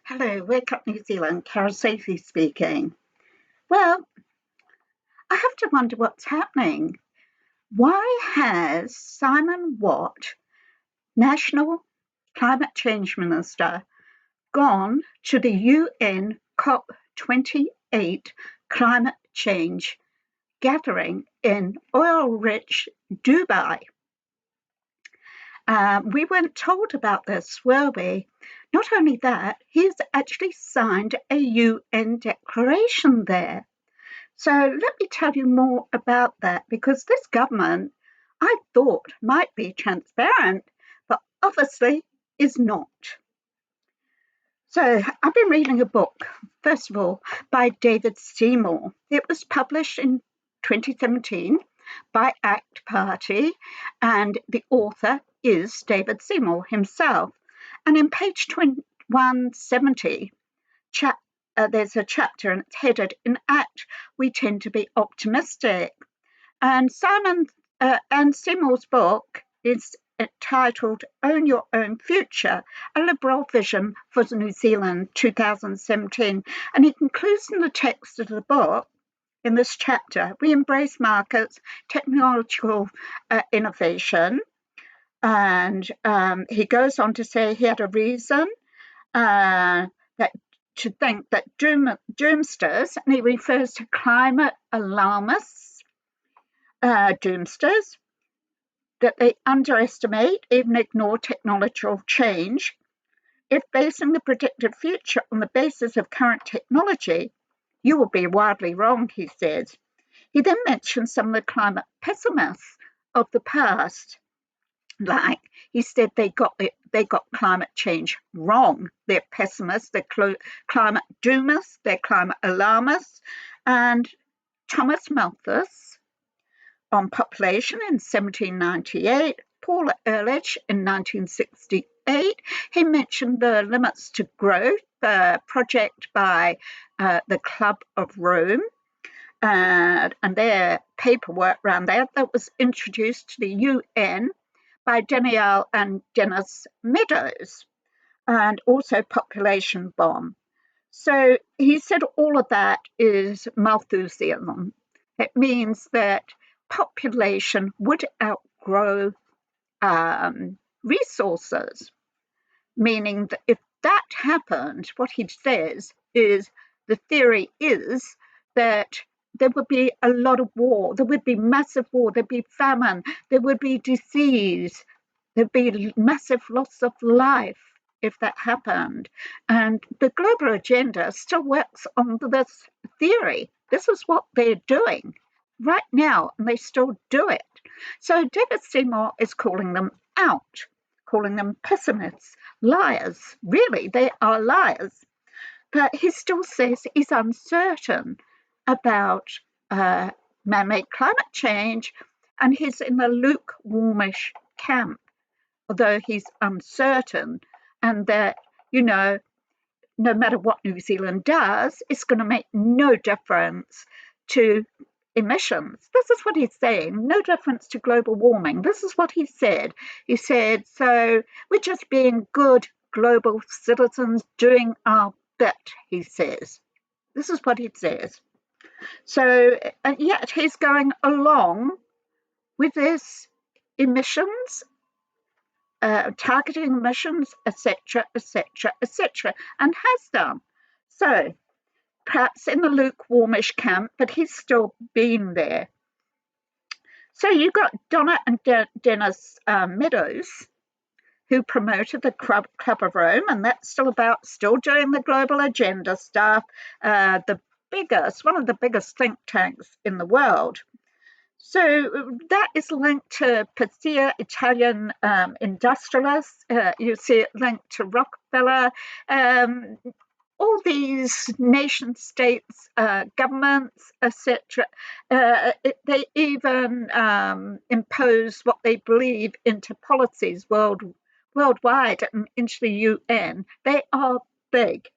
Hello, Wake Up New Zealand, Cara Sophie speaking. Well, I have to wonder what's happening. Why has Simon Watt, National Climate Change Minister, gone to the UN COP28 climate change gathering in oil-rich Dubai? We weren't told about this, were we? Not only that, he's actually signed a UN declaration there. So let me tell you more about that, because this government, I thought, might be transparent, but obviously is not. So I've been reading a book, first of all, by David Seymour. It was published in 2017 by ACT Party, and the author is David Seymour himself. And in page 170, there's a chapter and it's headed, "In ACT, we tend to be optimistic." And Seymour's book is titled "Own Your Own Future, a Liberal Vision for New Zealand 2017." And he concludes in the text of the book, in this chapter, "We embrace markets, technological innovation." And he goes on to say he had a reason to think that doomsters, and he refers to climate alarmists, doomsters, that they underestimate, even ignore technological change. If basing the predicted future on the basis of current technology, you will be wildly wrong, he says. He then mentions some of the climate pessimists of the past. Like he said, they got climate change wrong. They're pessimists, they're climate doomers, they're climate alarmists. And Thomas Malthus on population in 1798, Paul Ehrlich in 1968. He mentioned the limits to growth, the project by the Club of Rome, and their paperwork around that was introduced to the UN by Danielle and Dennis Meadows, and also population bomb. So he said all of that is Malthusianism. It means that population would outgrow resources, meaning that if that happened, what he says is the theory is that there would be a lot of war, there would be massive war, there'd be famine, there would be disease, there'd be massive loss of life if that happened. And the global agenda still works on this theory. This is what they're doing right now, and they still do it. So David Seymour is calling them out, calling them pessimists, liars. Really, they are liars. But he still says he's uncertain about man-made climate change, and he's in the lukewarmish camp, although he's uncertain, and that, no matter what New Zealand does, it's going to make no difference to emissions. This is what he's saying, no difference to global warming. This is what he said. He said, so we're just being good global citizens doing our bit, he says. This is what he says. So, and yet he's going along with this emissions, targeting emissions, etc., etc., etc., and has done. So, perhaps in the lukewarmish camp, but he's still been there. So you've got Donna and Dennis Meadows, who promoted the Club of Rome, and that's still doing the global agenda stuff, one of the biggest think tanks in the world. So that is linked to Pizia, Italian industrialists. You see it linked to Rockefeller. All these nation states, governments, etc., they even impose what they believe into policies worldwide and into the UN. They are big,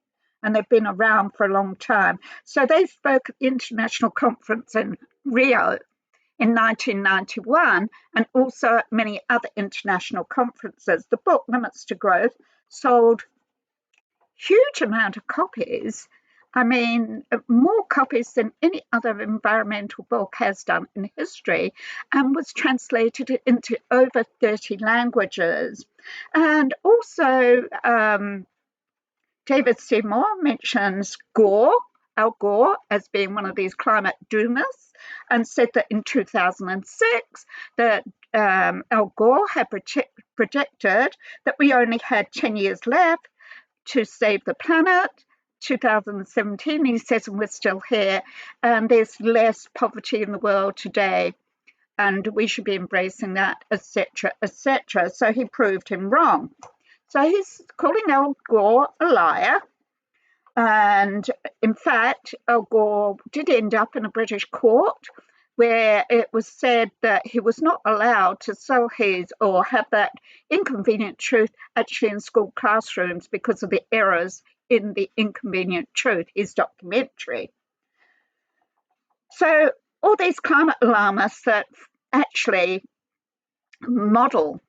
and they've been around for a long time. So they spoke at the International Conference in Rio in 1991, and also at many other international conferences. The book, Limits to Growth, sold huge amount of copies. I mean, more copies than any other environmental book has done in history, and was translated into over 30 languages. And also, David Seymour mentions Al Gore, as being one of these climate doomers, and said that in 2006 that Al Gore had projected that we only had 10 years left to save the planet. 2017, he says, and we're still here, and there's less poverty in the world today, and we should be embracing that, etc., etc. So he proved him wrong. So he's calling Al Gore a liar. And in fact, Al Gore did end up in a British court where it was said that he was not allowed to sell his or have that inconvenient truth actually in school classrooms because of the errors in the Inconvenient Truth, his documentary. So all these climate alarmists that actually model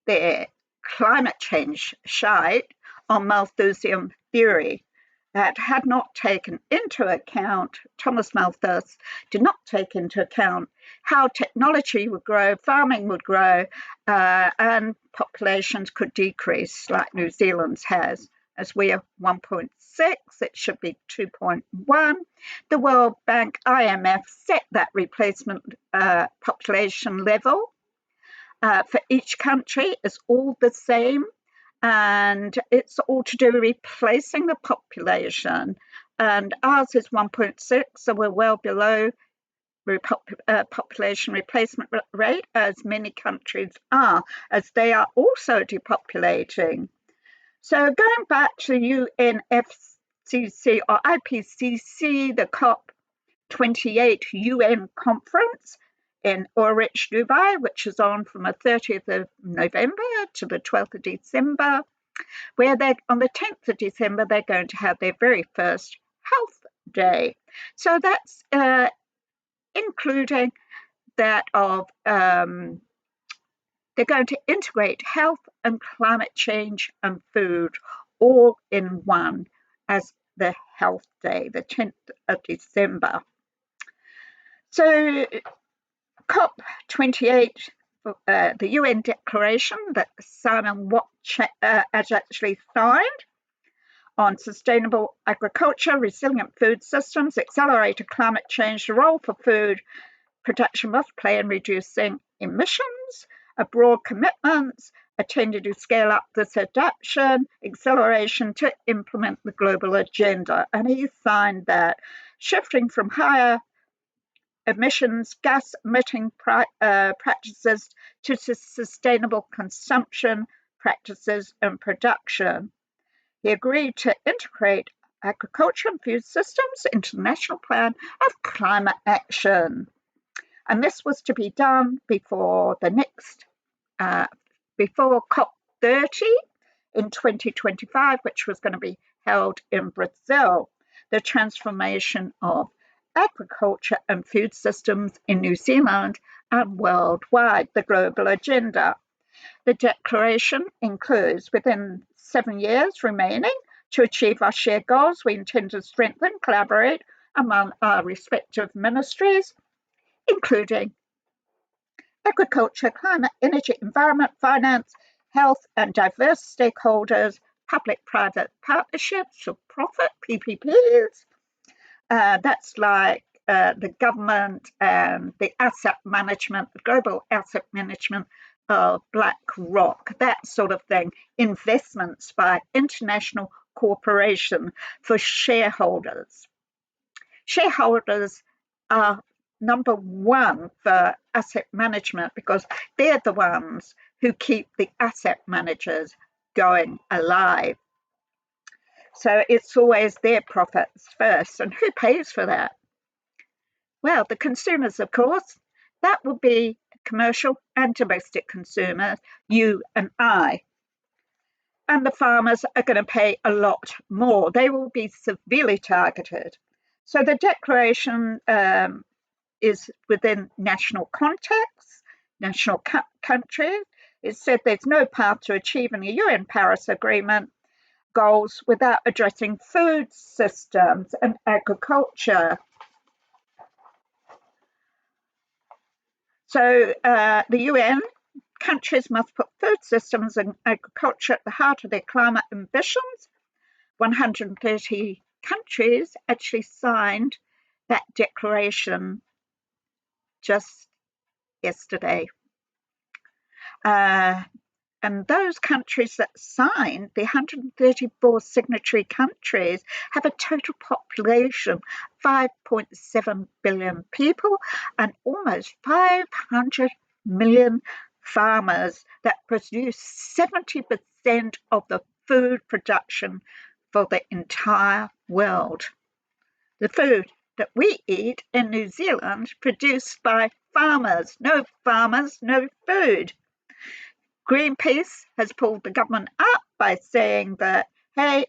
their climate change shite on Malthusian theory that had not taken into account, Thomas Malthus did not take into account how technology would grow, farming would grow, and populations could decrease like New Zealand's has. As we are 1.6, it should be 2.1. The World Bank, IMF, set that replacement population level for each country is all the same, and it's all to do with replacing the population. And ours is 1.6, so we're well below population replacement rate, as many countries are, as they are also depopulating. So going back to UNFCCC or IPCC, the COP28 UN Conference in Zilch, Dubai, which is on from the 30th of November to the 12th of December, where on the 10th of December, they're going to have their very first health day. So that's including that of they're going to integrate health and climate change and food all in one as the health day, the 10th of December. So COP28, the UN declaration that Simon Watt has actually signed on sustainable agriculture, resilient food systems, accelerated climate change, the role for food production must play in reducing emissions, a broad commitments intended to scale up this adaptation, acceleration to implement the global agenda. And he signed that, shifting from higher emissions, gas emitting practices to sustainable consumption practices and production. He agreed to integrate agriculture and food systems into the National Plan of Climate Action. And this was to be done before the next, before COP30 in 2025, which was going to be held in Brazil, the transformation of agriculture and food systems in New Zealand and worldwide, the global agenda. The declaration includes, within 7 years remaining to achieve our shared goals, we intend to strengthen, collaborate among our respective ministries, including agriculture, climate, energy, environment, finance, health, and diverse stakeholders, public-private partnerships for profit, PPPs. That's like the government and the asset management, the global asset management of BlackRock, that sort of thing, investments by international corporation for shareholders. Shareholders are number one for asset management because they're the ones who keep the asset managers going alive. So it's always their profits first. And who pays for that? Well, the consumers, of course. That would be commercial and domestic consumers, you and I. And the farmers are going to pay a lot more. They will be severely targeted. So the declaration is within national context, national countries. It said there's no path to achieving a UN Paris Agreement goals without addressing food systems and agriculture. So the UN countries must put food systems and agriculture at the heart of their climate ambitions. 130 countries actually signed that declaration just yesterday. And those countries that signed, the 134 signatory countries, have a total population 5.7 billion people and almost 500 million farmers that produce 70% of the food production for the entire world. The food that we eat in New Zealand produced by farmers. No farmers, no food. Greenpeace has pulled the government up by saying that, hey,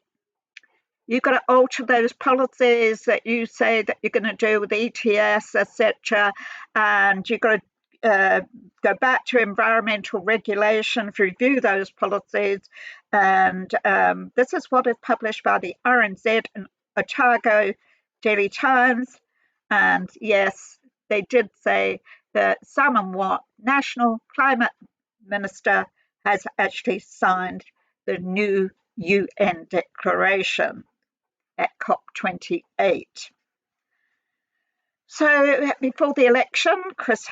you've got to alter those policies that you say that you're going to do with ETS, etc., and you've got to go back to environmental regulations, review those policies. And this is what is published by the RNZ and Otago Daily Times. And yes, they did say that Simon Watt, National Climate Minister, has actually signed the new UN declaration at COP28. So before the election, Chris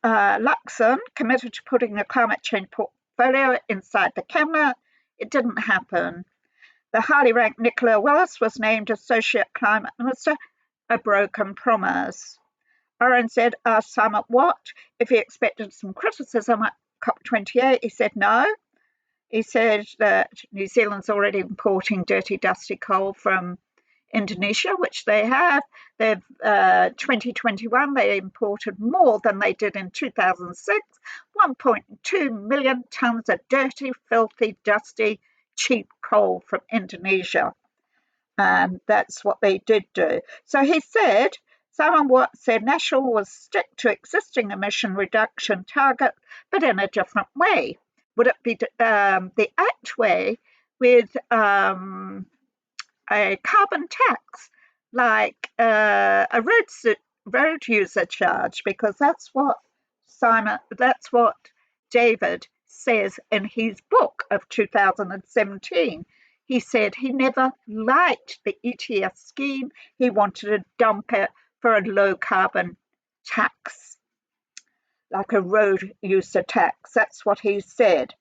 Luxon committed to putting the climate change portfolio inside the cabinet. It didn't happen. The highly ranked Nicola Willis was named Associate Climate Minister, a broken promise. RNZ asked Simon Watt if he expected some criticism at COP28. He said no. He said that New Zealand's already importing dirty, dusty coal from Indonesia, which they have. They've 2021, they imported more than they did in 2006, 1.2 million tonnes of dirty, filthy, dusty, cheap coal from Indonesia. And that's what they did do. So he said, Simon Watt said National will stick to existing emission reduction target, but in a different way. Would it be the ACT way with a carbon tax, like a road user charge? Because that's what David says in his book of 2017. He said he never liked the ETS scheme. He wanted to dump it for a low carbon tax, like a road user tax. That's what he said.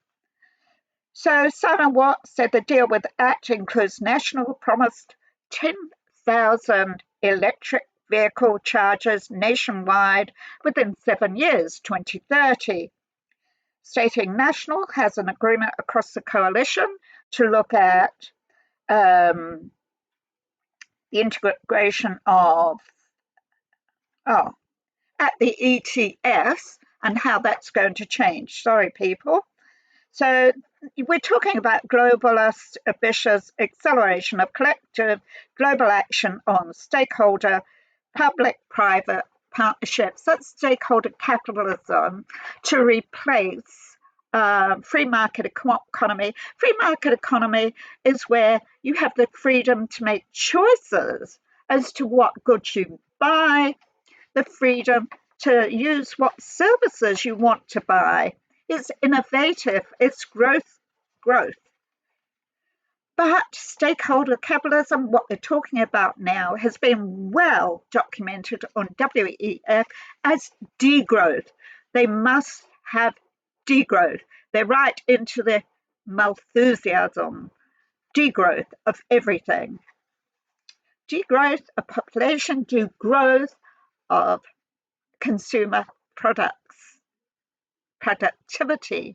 So Simon Watt said the deal with ACT includes National promised 10,000 electric vehicle chargers nationwide within 7 years, 2030, stating National has an agreement across the coalition to look at the integration of at the ETS and how that's going to change. Sorry, people. So we're talking about globalist, ambitious acceleration of collective global action on stakeholder, public-private partnerships. That's stakeholder capitalism to replace free market economy. Free market economy is where you have the freedom to make choices as to what goods you buy, the freedom to use what services you want to buy. It's innovative, it's growth. But stakeholder capitalism, what they're talking about now, has been well documented on WEF as degrowth. They must have degrowth. They're right into the Malthusianism, degrowth of everything. Degrowth of population, degrowth of consumer productivity.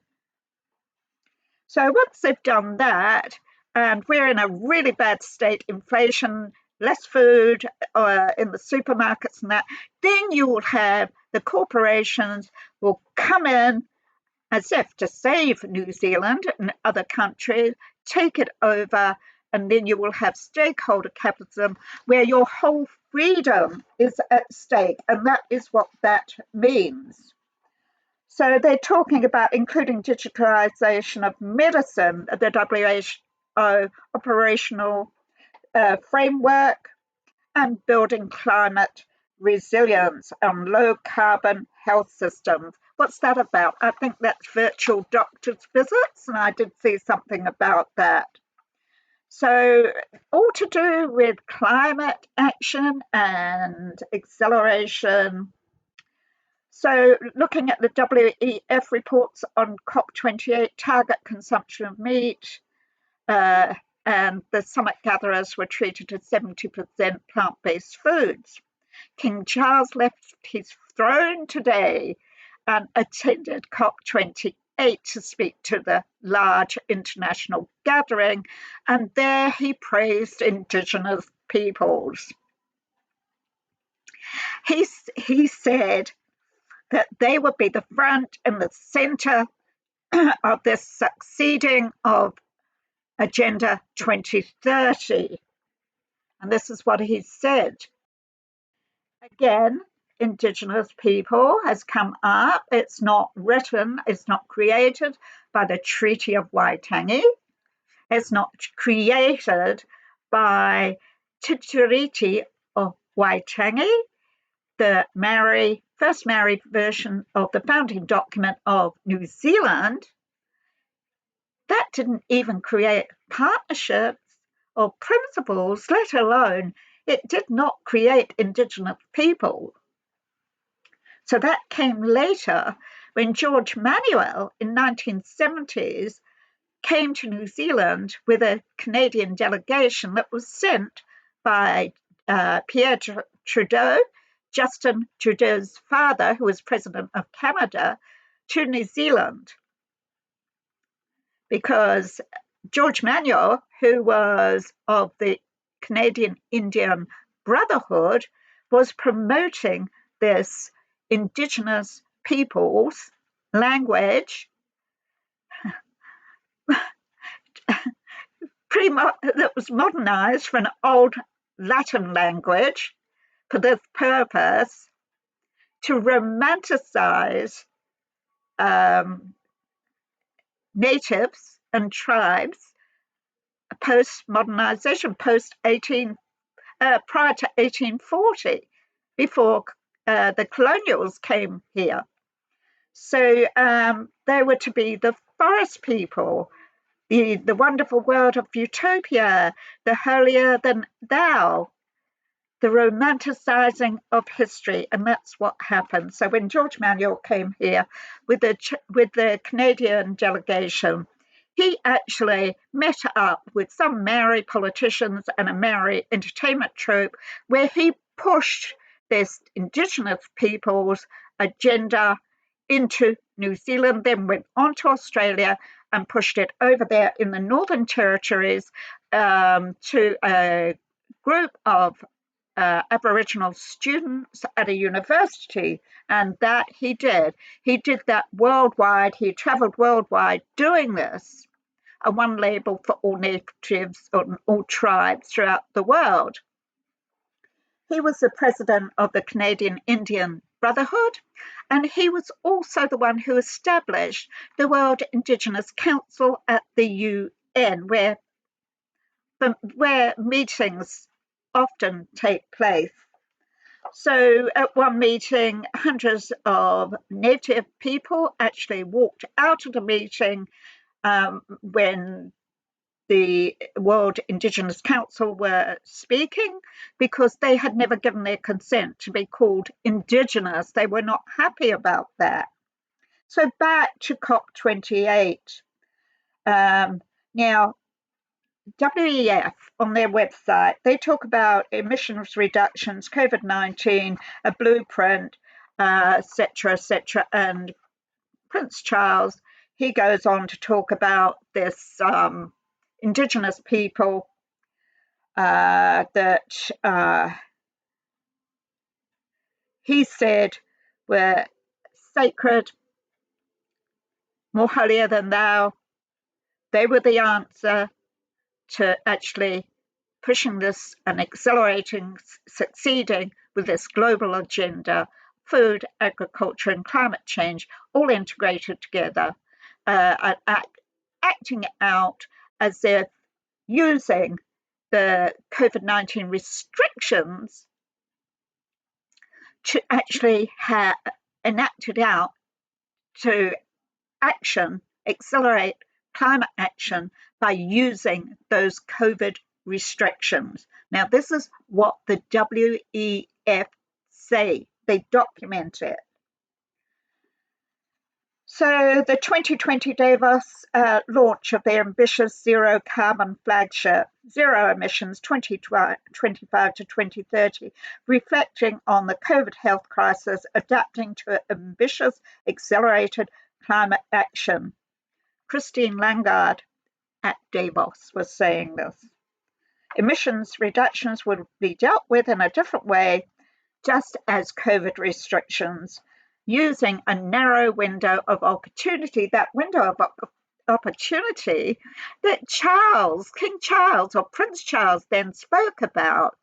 So once they've done that, and we're in a really bad state, inflation, less food in the supermarkets and that, then you will have the corporations will come in as if to save New Zealand and other countries, take it over, and then you will have stakeholder capitalism where your whole freedom is at stake, and that is what that means. So they're talking about including digitalization of medicine. The 4.0 operational framework and building climate resilience on low carbon health systems. What's that about? I think that's virtual doctor's visits, and I did see something about that. So, all to do with climate action and acceleration. So, looking at the WEF reports on COP28 target consumption of meat, and the summit gatherers were treated to 70% plant-based foods. King Charles left his throne today and attended COP28 to speak to the large international gathering, and there he praised Indigenous peoples. He said that they would be the front and the center of this succeeding of Agenda 2030. And this is what he said. Again, Indigenous people has come up. It's not written, it's not created by the Treaty of Waitangi. It's not created by Titiriti of Waitangi, the first Maori version of the founding document of New Zealand. That didn't even create partnerships or principles, let alone it did not create Indigenous people. So that came later when George Manuel in 1970s came to New Zealand with a Canadian delegation that was sent by Pierre Trudeau, Justin Trudeau's father, who was president of Canada, to New Zealand. Because George Manuel, who was of the Canadian Indian Brotherhood, was promoting this Indigenous peoples language that was modernized from an old Latin language for this purpose to romanticize natives and tribes post-modernization, prior to 1840, before the colonials came here. So they were to be the forest people, the wonderful world of utopia, the holier than thou, the romanticizing of history, and that's what happened. So when George Manuel came here with the Canadian delegation, he actually met up with some Maori politicians and a Maori entertainment troupe where he pushed this Indigenous peoples agenda into New Zealand, then went on to Australia and pushed it over there in the Northern Territories to a group of Aboriginal students at a university, and that he did. He did that worldwide. He traveled worldwide doing this, a one label for all natives or all tribes throughout the world. He was the president of the Canadian Indian Brotherhood, and he was also the one who established the World Indigenous Council at the UN, where meetings often take place. So at one meeting, hundreds of native people actually walked out of the meeting when the World Indigenous Council were speaking, because they had never given their consent to be called Indigenous. They were not happy about that. So back to COP28. Now, WEF on their website, they talk about emissions reductions, COVID-19, a blueprint, etc., and Prince Charles, he goes on to talk about this Indigenous people that he said were sacred, more holier than thou. They were the answer to actually pushing this and accelerating, succeeding with this global agenda, food, agriculture, and climate change, all integrated together, and acting out as if using the COVID-19 restrictions to actually have enacted out to accelerate climate action by using those COVID restrictions. Now, this is what the WEF say. They document it. So the 2020 Davos launch of their ambitious zero carbon flagship, Zero Emissions 2025 to 2030, reflecting on the COVID health crisis, adapting to ambitious, accelerated climate action. Christine Lagarde at Davos was saying this. Emissions reductions would be dealt with in a different way, just as COVID restrictions, using a narrow window of opportunity, that window of opportunity that King Charles or Prince Charles then spoke about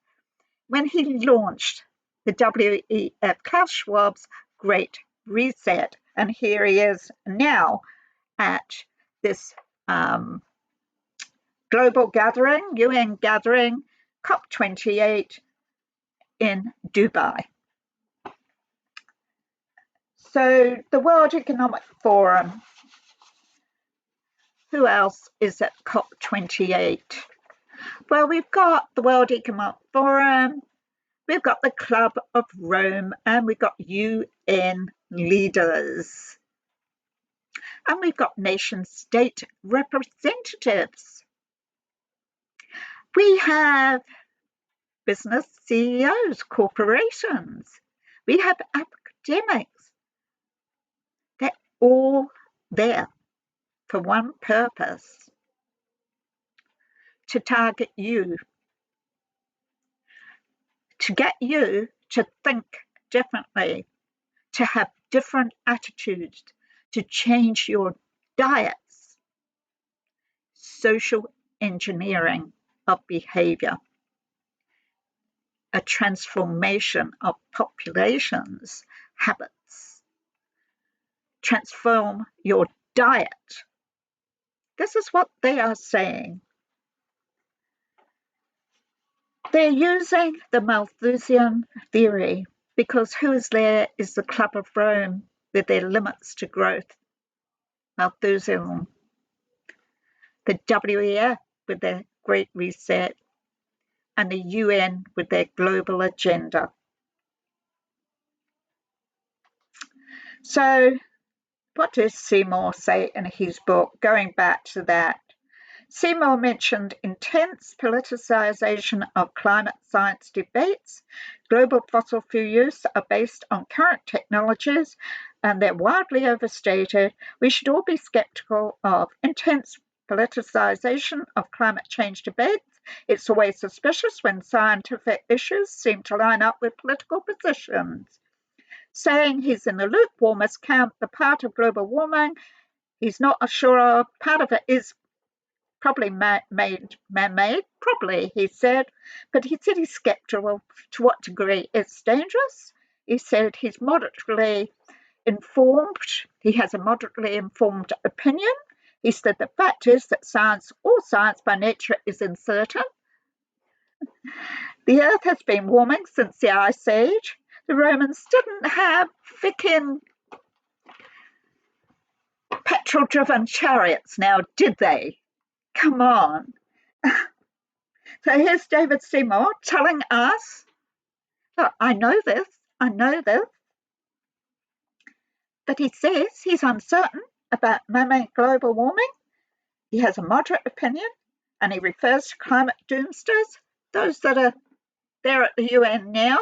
when he launched the WEF, Klaus Schwab's Great Reset. And here he is now at this global gathering, UN gathering, COP28 in Dubai. So the World Economic Forum, who else is at COP28? Well, we've got the World Economic Forum, we've got the Club of Rome, and we've got UN leaders. And we've got nation-state representatives. We have business CEOs, corporations. We have academics. They're all there for one purpose: to target you, to get you to think differently, to have different attitudes, to change your diets. Social engineering of behavior, a transformation of populations' habits. Transform your diet. This is what they are saying. They're using the Malthusian theory because who is there is the Club of Rome with their limits to growth. Malthusian. The WEF with their Great Reset, and the UN with their global agenda. So what does Seymour say in his book? Going back to that, Seymour mentioned intense politicization of climate science debates. Global fossil fuel use are based on current technologies and they're widely overstated. We should all be skeptical of intense politicization of climate change debates. It's always suspicious when scientific issues seem to line up with political positions. Saying he's in the lukewarmest camp, the part of global warming he's not sure of. Part of it is probably man-made, probably, he said. But he said he's skeptical to what degree it's dangerous. He said he's moderately informed. He has a moderately informed opinion. He said the fact is that all science by nature is uncertain. The Earth has been warming since the Ice Age. The Romans didn't have frickin' petrol-driven chariots now, did they? Come on. So here's David Seymour telling us, look, I know this, but he says he's uncertain about man-made global warming. He has a moderate opinion, and he refers to climate doomsters, those that are there at the UN now,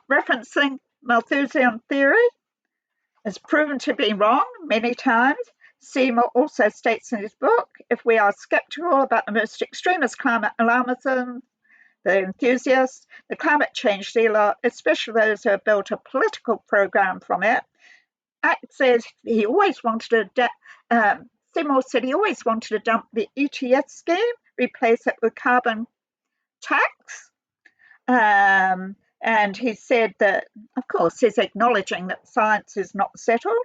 referencing Malthusian theory, is proven to be wrong many times. Seymour also states in his book, if we are skeptical about the most extremist climate alarmism, the enthusiasts, the climate change dealer, especially those who have built a political program from it, says he always wanted to, Seymour said he always wanted to dump the ETS scheme, replace it with carbon tax. And he said that, of course, he's acknowledging that science is not settled.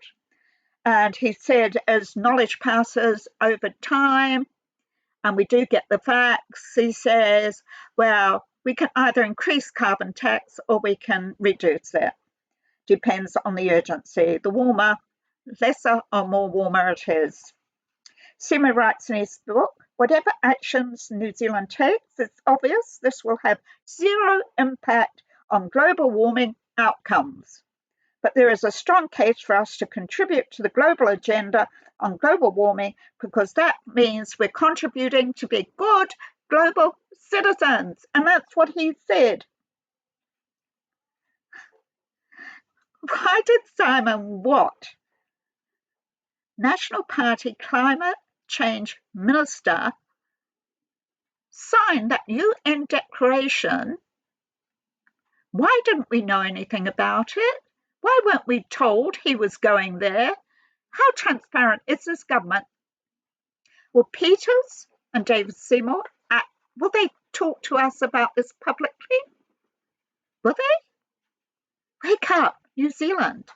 And he said as knowledge passes over time, and we do get the facts. He says, well, we can either increase carbon tax or we can reduce it. Depends on the urgency. The warmer, lesser or more warmer it is. Seymour writes in his book, whatever actions New Zealand takes, it's obvious this will have zero impact on global warming outcomes. But there is a strong case for us to contribute to the global agenda on global warming because that means we're contributing to be good global citizens. And that's what he said. Why did Simon Watt, National Party climate change minister, sign that UN declaration? Why didn't we know anything about it? Why weren't we told he was going there? How transparent is this government? Will Peters and David Seymour, will they talk to us about this publicly? Will they? Wake up, New Zealand.